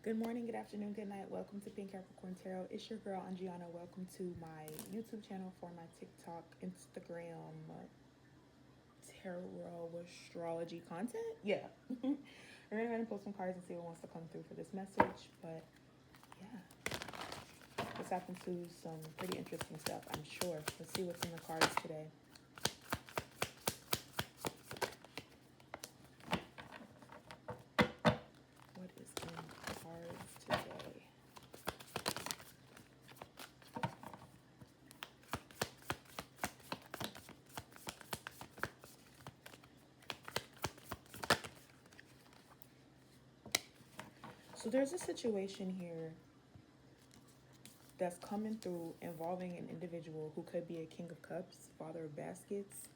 Good morning, good afternoon, good night. Welcome to Pink Capricorn Tarot. It's your girl, Angiana. Welcome to my YouTube channel for my TikTok, Instagram, tarot astrology content. Yeah. We're going to go ahead and post some cards and see what wants to come through for this message. But yeah, let's hop into some pretty interesting stuff, I'm sure. Let's see what's in the cards today. What is in the cards today? So there's a situation here that's coming through involving an individual who could be a King of Cups, Father of Baskets.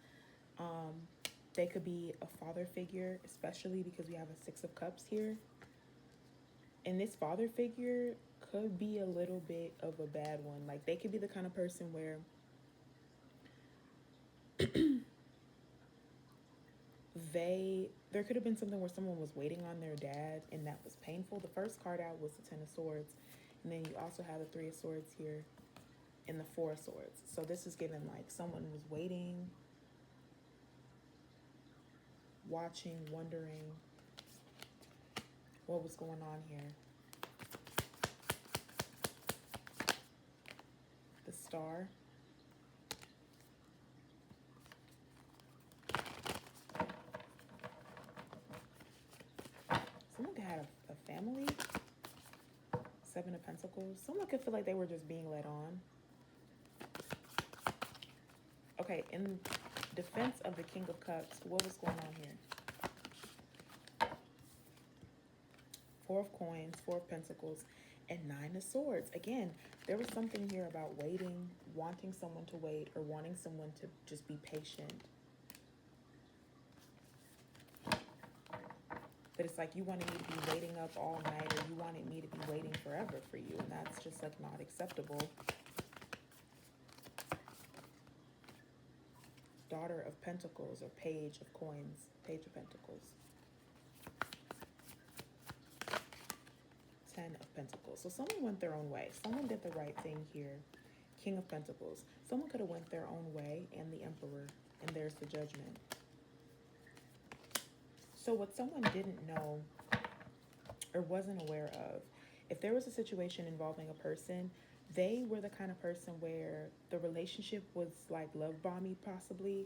They could be a father figure, especially because we have a Six of Cups here. And this father figure could be a little bit of a bad one. Like, they could be the kind of person where there could have been something where someone was waiting on their dad and that was painful. The first card out was the Ten of Swords, and then you also have the Three of Swords here and the Four of Swords. So this is given like someone was waiting, watching, wondering what was going on here. The Star. Someone could have a family. Seven of Pentacles. Someone could feel like they were just being led on. Okay, in defense of the King of Cups, what was going on here? Four of Coins, Four of Pentacles, and Nine of Swords. Again, there was something here about waiting, wanting someone to wait, or wanting someone to just be patient. But it's like you wanted me to be waiting up all night, or you wanted me to be waiting forever for you, and that's just like not acceptable. Daughter of Pentacles, or Page of Coins, Page of Pentacles. Ten of Pentacles. So someone went their own way. Someone did the right thing here. King of Pentacles. Someone could have went their own way, and the Emperor, and there's the Judgment. So what someone didn't know or wasn't aware of, if there was a situation involving a person, they were the kind of person where the relationship was like love bomby possibly,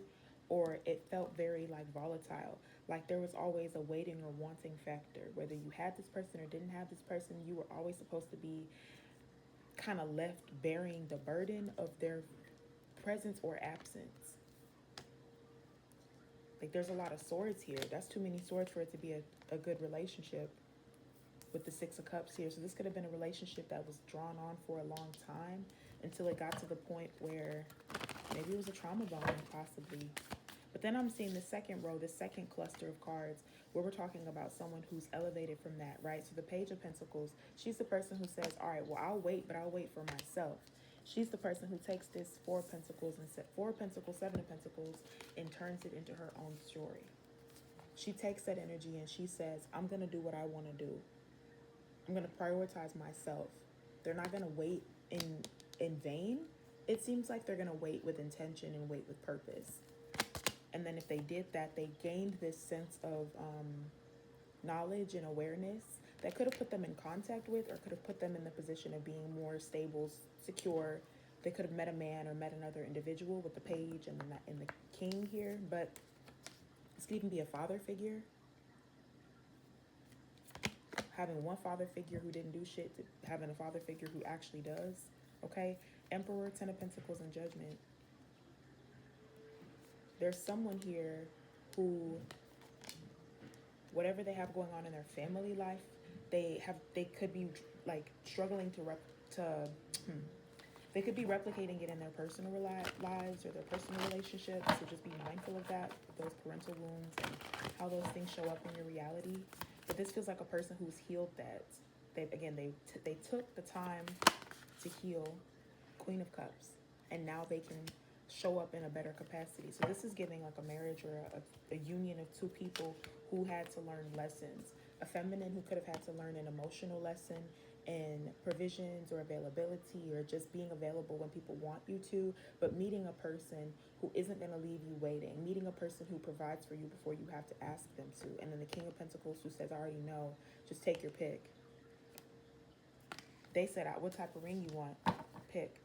or it felt very like volatile. Like there was always a waiting or wanting factor. Whether you had this person or didn't have this person, you were always supposed to be kind of left bearing the burden of their presence or absence. Like there's a lot of swords here. That's too many swords for it to be a good relationship with the Six of Cups here. So this could have been a relationship that was drawn on for a long time until it got to the point where maybe it was a trauma bond possibly. But then I'm seeing the second row, the second cluster of cards, where we're talking about someone who's elevated from that, right? So the Page of Pentacles, she's the person who says, all right, well, I'll wait, but I'll wait for myself. She's the person who takes this Four of Pentacles and Four of Pentacles, Seven of Pentacles, and turns it into her own story. She takes that energy and she says, I'm going to do what I want to do. I'm going to prioritize myself. They're not going to wait in vain. It seems like they're going to wait with intention and wait with purpose. And then if they did that, they gained this sense of knowledge and awareness that could have put them in contact with, or could have put them in the position of being more stable, secure. They could have met a man or met another individual with the Page and the King here. But this could even be a father figure. Having one father figure who didn't do shit to having a father figure who actually does. Okay? Emperor, Ten of Pentacles, and Judgment. There's someone here who, whatever they have going on in their family life, they could be like struggling they could be replicating it in their personal lives or their personal relationships. So just be mindful of that, those parental wounds and how those things show up in your reality. But this feels like a person who's healed that. They took the time to heal. Queen of Cups, and now they can show up in a better capacity. So this is giving like a marriage or a union of two people who had to learn lessons. a feminine who could have had to learn an emotional lesson in provisions or availability or just being available when people want you to, but meeting a person who isn't going to leave you waiting, meeting a person who provides for you before you have to ask them to. And then the King of Pentacles who says, I already know, just take your pick. They said, what type of ring you want? Pick.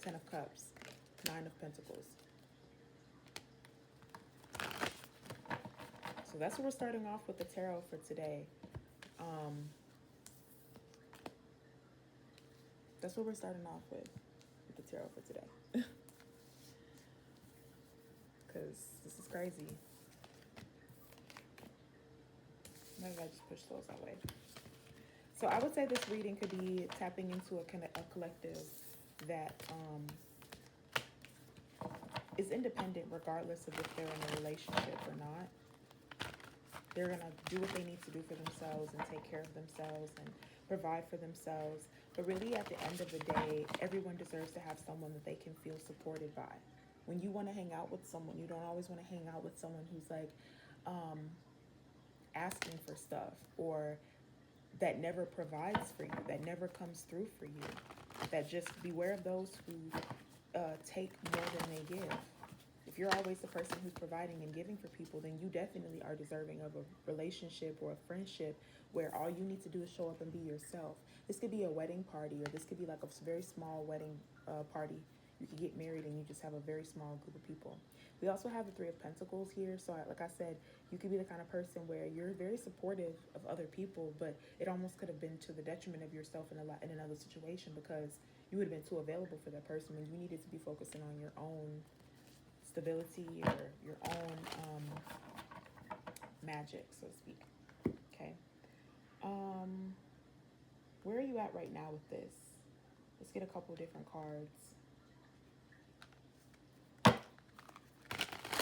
10 of Cups, 9 of Pentacles. So that's what we're starting off with the tarot for today. That's what we're starting off with the tarot for today. Because this is crazy. Maybe I just push those away. So I would say this reading could be tapping into a collective that is independent regardless of if they're in a relationship or not. They're going to do what they need to do for themselves and take care of themselves and provide for themselves. But really, at the end of the day, everyone deserves to have someone that they can feel supported by. When you want to hang out with someone, you don't always want to hang out with someone who's like asking for stuff, or that never provides for you, that never comes through for you. That just beware of those who take more than they give. If you're always the person who's providing and giving for people, then you definitely are deserving of a relationship or a friendship where all you need to do is show up and be yourself. This could be a wedding party, or this could be like a very small wedding party. You could get married and you just have a very small group of people. We also have the Three of Pentacles here. So like I said, you could be the kind of person where you're very supportive of other people, but it almost could have been to the detriment of yourself in another situation, because you would have been too available for that person when you needed to be focusing on your own stability or your own magic, so to speak. Okay. Where are you at right now with this? Let's get a couple different cards.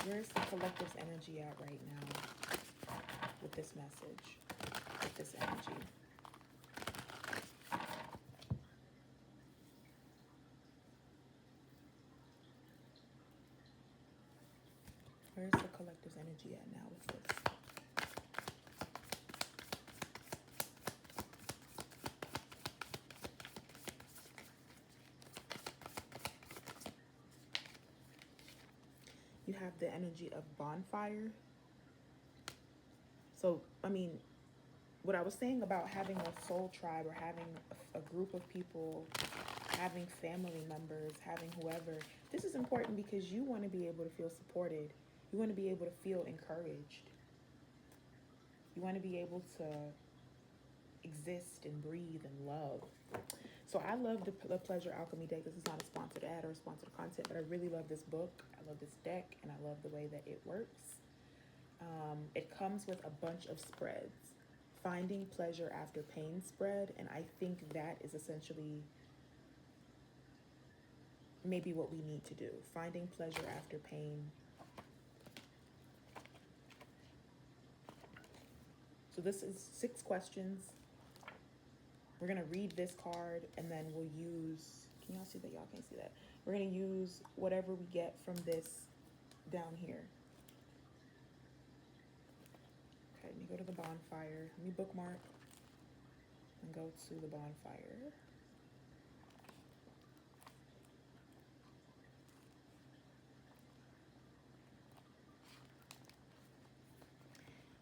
Where's the collective's energy at right now with this message, with this energy? Where's the collective's energy at now with this? You have the energy of bonfire. So, I mean, what I was saying about having a soul tribe, or having a group of people, having family members, having whoever, this is important because you want to be able to feel supported. You want to be able to feel encouraged. You want to be able to exist and breathe and love. So I love the Pleasure Alchemy deck. This is not a sponsored ad or sponsored content, but I really love this book. I love this deck, and I love the way that it works. It comes with a bunch of spreads. Finding pleasure after pain spread, and I think that is essentially maybe what we need to do. Finding pleasure after pain. So this is 6 questions. We're going to read this card, and then we'll use, can y'all see that? Y'all can't see that. We're going to use whatever we get from this down here. Okay, let me go to the bonfire. Let me bookmark and go to the bonfire.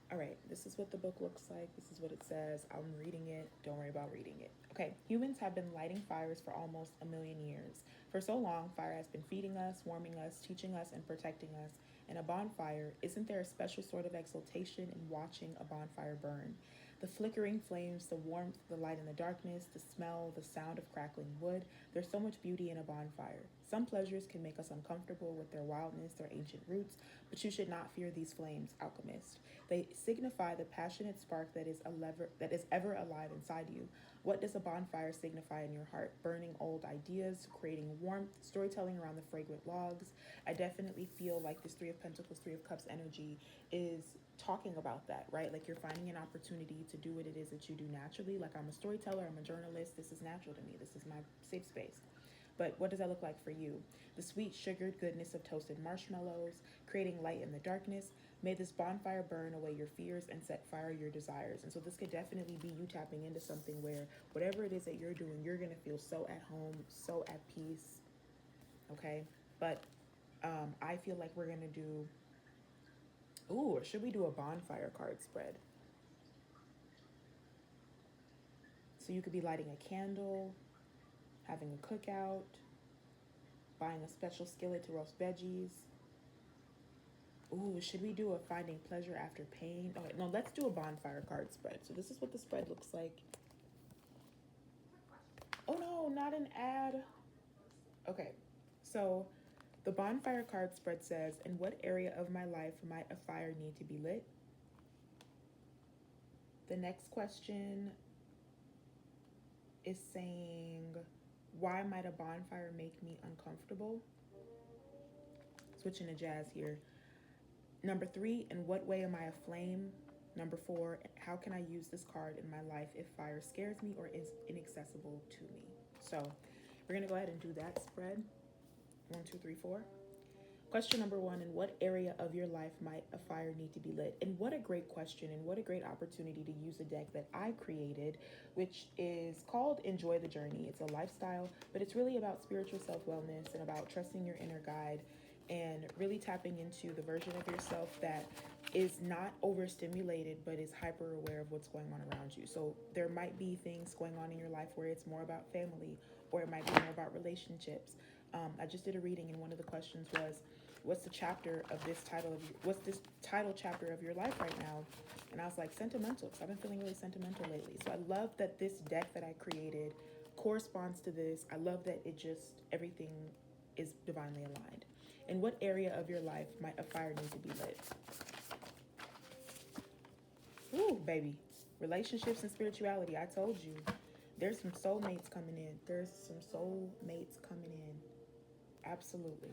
All right, this is what the book looks like. This is what it says. I'm reading it. Don't worry about reading it. Okay, humans have been lighting fires for almost 1,000,000 years. For so long, fire has been feeding us, warming us, teaching us, and protecting us. And a bonfire, isn't there a special sort of exultation in watching a bonfire burn? The flickering flames, the warmth, the light in the darkness, the smell, the sound of crackling wood. There's so much beauty in a bonfire. Some pleasures can make us uncomfortable with their wildness, their ancient roots, but you should not fear these flames, alchemist. They signify the passionate spark that is ever alive inside you. What does a bonfire signify in your heart? Burning old ideas, creating warmth, storytelling around the fragrant logs. I definitely feel like this Three of Pentacles, Three of Cups energy is talking about that, right? Like you're finding an opportunity to do what it is that you do naturally. Like I'm a storyteller, I'm a journalist. This is natural to me. This is my safe space. But what does that look like for you? The sweet sugared goodness of toasted marshmallows, creating light in the darkness, May this bonfire burn away your fears and set fire your desires. And so this could definitely be you tapping into something where whatever it is that you're doing, you're going to feel so at home, so at peace. Okay. But I feel like we're going to do, ooh, or should we do a bonfire card spread? So you could be lighting a candle, having a cookout, buying a special skillet to roast veggies. Ooh, should we do a finding pleasure after pain? Okay, no, let's do a bonfire card spread. So this is what the spread looks like. Oh no, not an ad. Okay, so the bonfire card spread says, in what area of my life might a fire need to be lit? The next question is saying, why might a bonfire make me uncomfortable? Switching to jazz here. Number 3, in what way am I aflame? Number 4, how can I use this card in my life if fire scares me or is inaccessible to me? So we're going to go ahead and do that spread. 1, 2, 3, 4. Question number 1, in what area of your life might a fire need to be lit? And what a great question, and what a great opportunity to use a deck that I created, which is called Enjoy the Journey. It's a lifestyle, but it's really about spiritual self-wellness and about trusting your inner guide and really tapping into the version of yourself that is not overstimulated, but is hyper aware of what's going on around you. So there might be things going on in your life where it's more about family, or it might be more about relationships. I just did a reading, and one of the questions was, what's the chapter of this title of what's this title chapter of your life right now? And I was like, sentimental, because I've been feeling really sentimental lately. So I love that this deck that I created corresponds to this. I love that it just, everything is divinely aligned. In what area of your life might a fire need to be lit? Ooh, baby. Relationships and spirituality. I told you. There's some soulmates coming in. There's some soulmates coming in. Absolutely.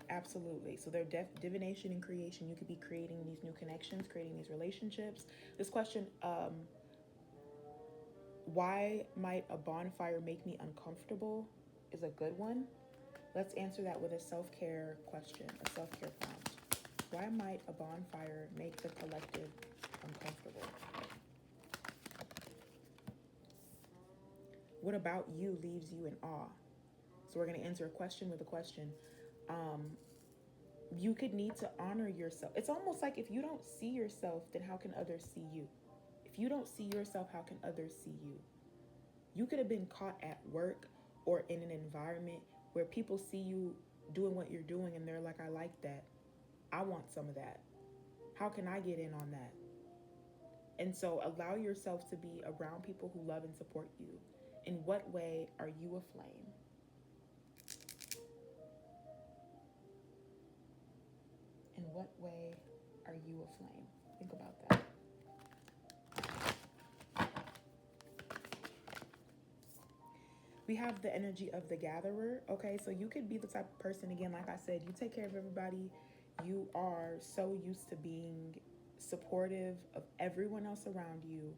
Absolutely. So they're divination and creation. You could be creating these new connections, creating these relationships. This question, why might a bonfire make me uncomfortable, is a good one. Let's answer that with a self-care question, a self-care prompt. Why might a bonfire make the collective uncomfortable? What about you leaves you in awe? So we're going to answer a question with a question. You could need to honor yourself. It's almost like if you don't see yourself, then how can others see you? If you don't see yourself, how can others see you? You could have been caught at work or in an environment where people see you doing what you're doing and they're like, I like that. I want some of that. How can I get in on that? And so allow yourself to be around people who love and support you. In what way are you aflame? In what way are you aflame? Think about that. We have the energy of the gatherer. Okay, so you could be the type of person, again, like I said, you take care of everybody. You are so used to being supportive of everyone else around you.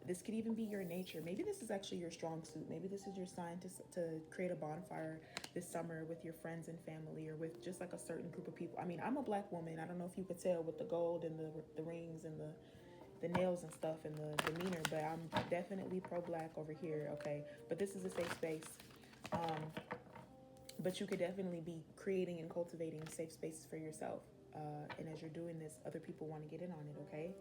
This could even be your nature. Maybe this is actually your strong suit. Maybe this is your sign to create a bonfire this summer with your friends and family, or with just like a certain group of people. I mean, I'm a Black woman. I don't know if you could tell with the gold and the rings and the nails and stuff and the demeanor, but I'm definitely pro-Black over here, okay? But this is a safe space. But you could definitely be creating and cultivating safe spaces for yourself. And as you're doing this, other people want to get in on it, okay?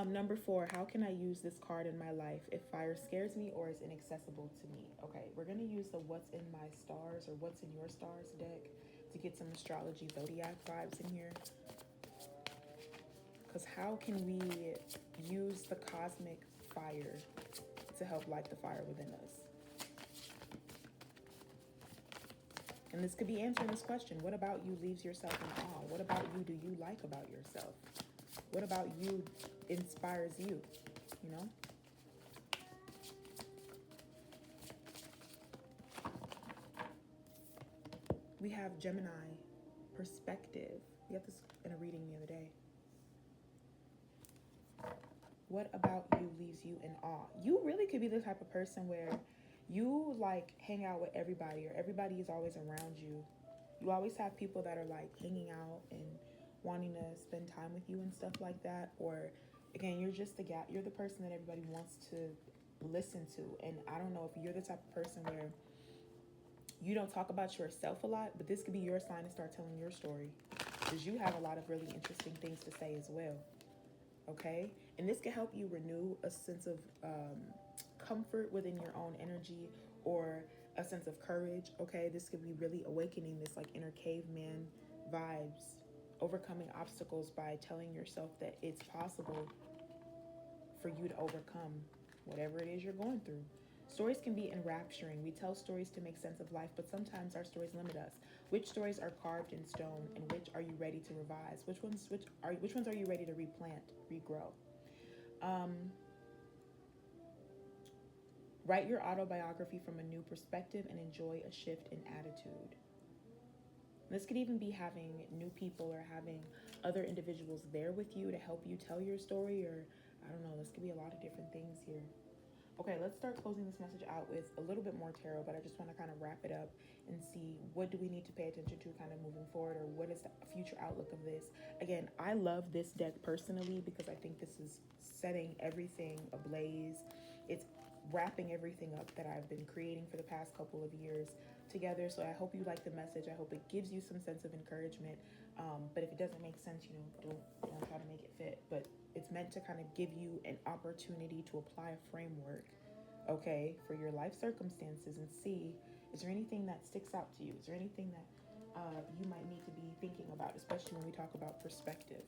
Number 4, how can I use this card in my life if fire scares me or is inaccessible to me? Okay, we're going to use the What's in My Stars or What's in Your Stars deck to get some astrology zodiac vibes in here. Because how can we use the cosmic fire to help light the fire within us? And this could be answering this question. What about you leaves yourself in awe? What about you do you like about yourself? What about you inspires you, you know? We have Gemini, perspective. We got this in a reading the other day. What about you leaves you in awe? You really could be the type of person where you like hang out with everybody, or everybody is always around you, You always have people that are like hanging out and wanting to spend time with you and stuff like that. Or again, you're just the guy, you're the person that everybody wants to listen to. And I don't know if you're the type of person where you don't talk about yourself a lot, but this could be your sign to start telling your story, because you have a lot of really interesting things to say as well. Okay, and this can help you renew a sense of comfort within your own energy, or a sense of courage. Okay, this could be really awakening this like inner caveman vibes, overcoming obstacles by telling yourself that it's possible for you to overcome whatever it is you're going through. Stories can be enrapturing. We tell stories to make sense of life, but sometimes our stories limit us. Which stories are carved in stone, and which are you ready to revise? Which ones are you ready to replant, regrow? Um, Write your autobiography from a new perspective and enjoy a shift in attitude. This could even be having new people or having other individuals there with you to help you tell your story, or I don't know, this could be a lot of different things here. Okay, let's start closing this message out with a little bit more tarot, but I just want to kind of wrap it up and see what do we need to pay attention to kind of moving forward, or what is the future outlook of this. Again, I love this deck personally because I think this is setting everything ablaze. It's wrapping everything up that I've been creating for the past couple of years together. So I hope you like the message. I hope it gives you some sense of encouragement. But if it doesn't make sense, don't try to make it fit. But it's meant to kind of give you an opportunity to apply a framework, okay, for your life circumstances, and see, is there anything that sticks out to you? Is there anything that you might need to be thinking about, especially when we talk about perspective?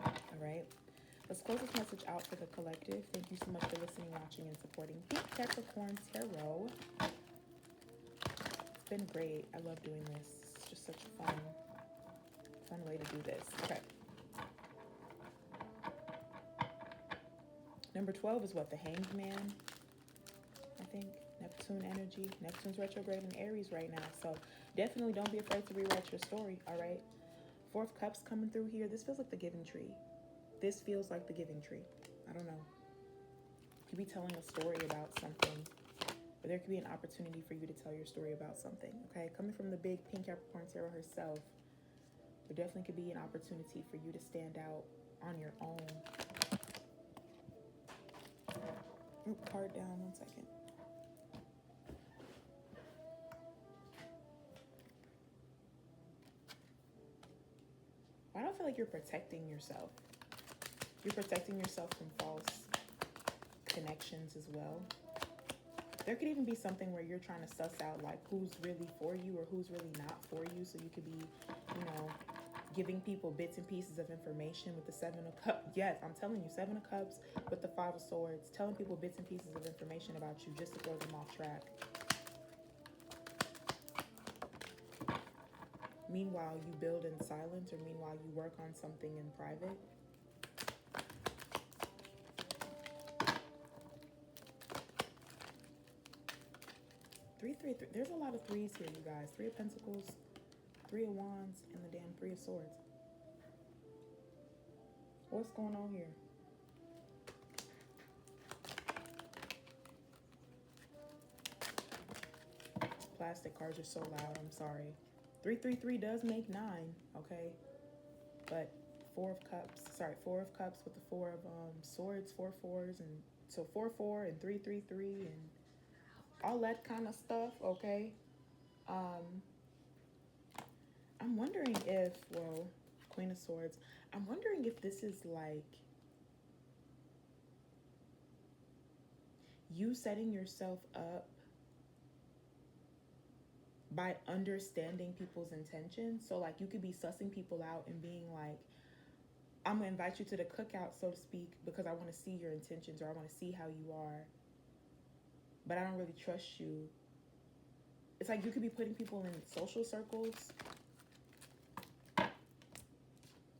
All right. Let's close this message out for the collective. Thank you so much for listening, watching, and supporting Pink Capricorn Tarot. It's been great. I love doing this. It's just such a fun way to do this. Okay. Number 12 is what? The Hanged Man, I think. Neptune energy. Neptune's retrograde in Aries right now. So definitely don't be afraid to rewrite your story, all right? Four of Cups coming through here. This feels like the Giving Tree. This feels like the Giving Tree. I don't know. You could be telling a story about something, or there could be an opportunity for you to tell your story about something, okay? Coming from the big Pink Capricorn Tarot herself, there definitely could be an opportunity for you to stand out on your own. Card down, 1 second. I don't feel like you're protecting yourself. You're protecting yourself from false connections as well. There could even be something where you're trying to suss out like who's really for you or who's really not for you. So you could be, giving people bits and pieces of information with the Seven of Cups. Yes, I'm telling you, Seven of Cups with the Five of Swords, telling people bits and pieces of information about you just to throw them off track. Meanwhile, you build in silence, or meanwhile, you work on something in private. Three. There's a lot of threes here, you guys. Three of Pentacles, Three of Wands, and the damn Three of Swords. What's going on here? Plastic cards are so loud. I'm sorry. 3 does make 9, okay? But Four of Cups with the Four of Swords, 4 4s, and so 4 4 and 3 and all that kind of stuff, okay? I'm wondering if, Queen of Swords, I'm wondering if this is like you setting yourself up by understanding people's intentions. So like you could be sussing people out and being like, I'm gonna invite you to the cookout, so to speak, because I want to see your intentions, or I want to see how you are, but I don't really trust you. It's like you could be putting people in social circles.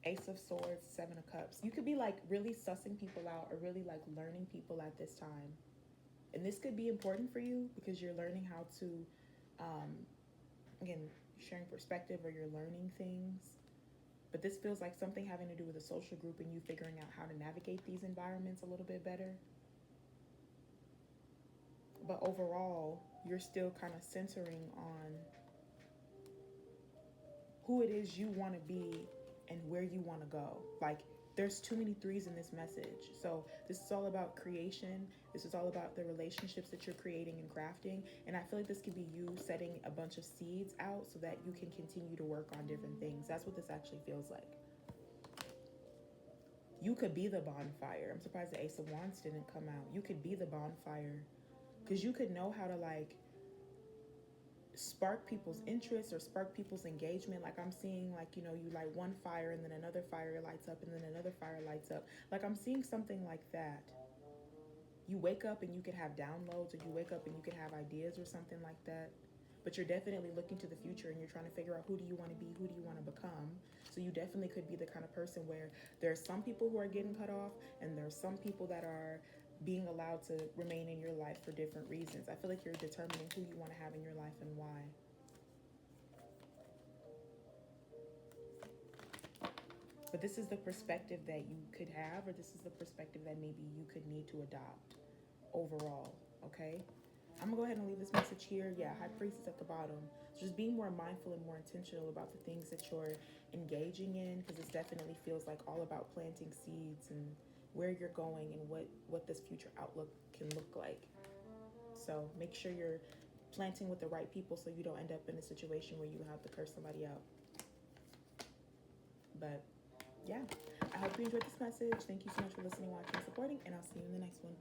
Ace of Swords, Seven of Cups. You could be like really sussing people out, or really like learning people at this time. And this could be important for you because you're learning how to, again, sharing perspective, or you're learning things. But this feels like something having to do with a social group and you figuring out how to navigate these environments a little bit better. But overall, you're still kind of centering on who it is you want to be and where you want to go. Like, there's too many threes in this message. So this is all about creation. This is all about the relationships that you're creating and crafting. And I feel like this could be you setting a bunch of seeds out so that you can continue to work on different things. That's what this actually feels like. You could be the bonfire. I'm surprised the Ace of Wands didn't come out. You could be the bonfire, because you could know how to like spark people's interest or spark people's engagement. Like, I'm seeing, like, you know, you light one fire and then another fire lights up and then another fire lights up. Like, I'm seeing something like that. You wake up and you could have downloads, or you wake up and you could have ideas or something like that. But you're definitely looking to the future and you're trying to figure out, who do you want to be? Who do you want to become? So you definitely could be the kind of person where there's some people who are getting cut off and there's some people that are being allowed to remain in your life for different reasons. I feel like you're determining who you want to have in your life and why. But this is the perspective that you could have, or this is the perspective that maybe you could need to adopt overall, okay? I'm gonna go ahead and leave this message here. Yeah, High Priestess at the bottom. So just being more mindful and more intentional about the things that you're engaging in, because this definitely feels like all about planting seeds and where you're going and what this future outlook can look like. So make sure you're planting with the right people so you don't end up in a situation where you have to curse somebody out. But yeah, I hope you enjoyed this message. Thank you so much for listening, watching, and supporting, and I'll see you in the next one.